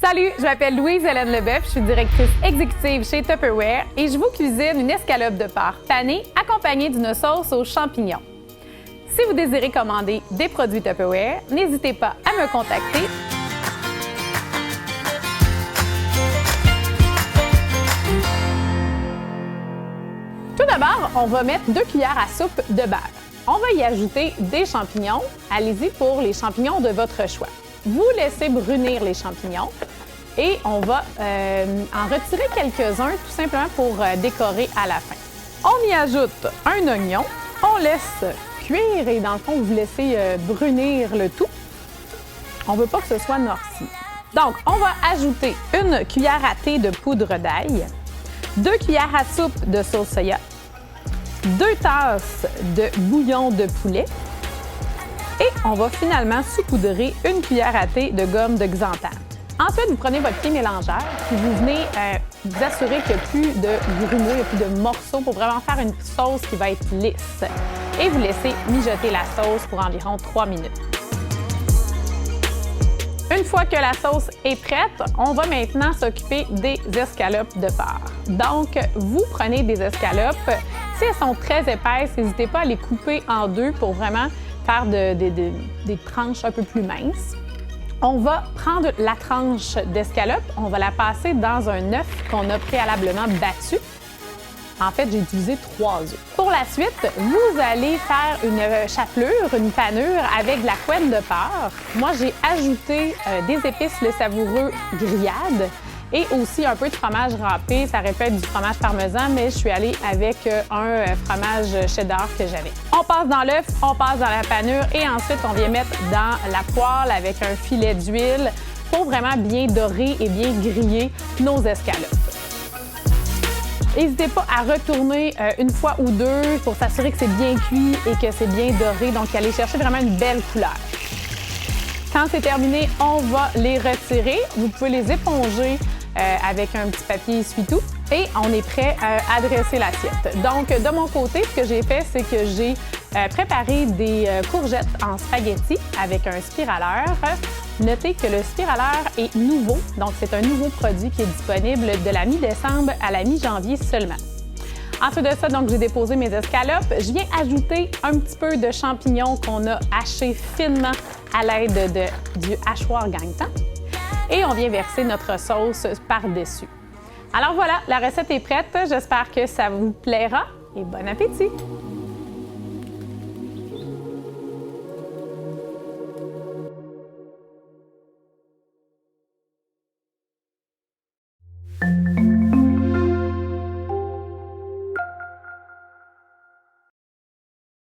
Salut, je m'appelle Louise-Hélène Leboeuf, je suis directrice exécutive chez Tupperware et je vous cuisine une escalope de porc panée accompagnée d'une sauce aux champignons. Si vous désirez commander des produits Tupperware, n'hésitez pas à me contacter. Tout d'abord, on va mettre 2 cuillères à soupe de beurre. On va y ajouter des champignons. Allez-y pour les champignons de votre choix. Vous laissez brunir les champignons et on va en retirer quelques-uns tout simplement pour décorer à la fin. On y ajoute un oignon, on laisse cuire et dans le fond, vous laissez brunir le tout. On ne veut pas que ce soit noirci. Donc, on va ajouter une cuillère à thé de poudre d'ail, 2 cuillères à soupe de sauce soya, 2 tasses de bouillon de poulet et on va finalement saupoudrer une cuillère à thé de gomme de xanthan. Ensuite, vous prenez votre pied mélangeur et vous venez vous assurer qu'il n'y a plus de grumeaux, il n'y a plus de morceaux pour vraiment faire une sauce qui va être lisse. Et vous laissez mijoter la sauce pour environ 3 minutes. Une fois que la sauce est prête, on va maintenant s'occuper des escalopes de porc. Donc, vous prenez des escalopes. Si elles sont très épaisses, n'hésitez pas à les couper en deux pour vraiment faire des tranches un peu plus minces. On va prendre la tranche d'escalope, on va la passer dans un œuf qu'on a préalablement battu. En fait, j'ai utilisé 3 œufs. Pour la suite, vous allez faire une chapelure, une panure avec de la couenne de porc. Moi, j'ai ajouté des épices Le Savoureux grillades et aussi un peu de fromage râpé. Ça aurait pu être du fromage parmesan, mais je suis allée avec un fromage cheddar que j'avais. On passe dans l'œuf, on passe dans la panure et ensuite, on vient mettre dans la poêle avec un filet d'huile pour vraiment bien dorer et bien griller nos escalopes. N'hésitez pas à retourner une fois ou deux pour s'assurer que c'est bien cuit et que c'est bien doré. Donc, allez chercher vraiment une belle couleur. Quand c'est terminé, on va les retirer. Vous pouvez les éponger avec un petit papier essuie-tout et on est prêt à dresser l'assiette. Donc, de mon côté, ce que j'ai fait, c'est que j'ai préparé des courgettes en spaghetti avec un spiraleur. Notez que le spiraleur est nouveau, donc c'est un nouveau produit qui est disponible de la mi-décembre à la mi-janvier seulement. Ensuite de ça, donc j'ai déposé mes escalopes. Je viens ajouter un petit peu de champignons qu'on a hachés finement à l'aide du hachoir gagne-temps. Et on vient verser notre sauce par-dessus. Alors voilà, la recette est prête. J'espère que ça vous plaira et bon appétit!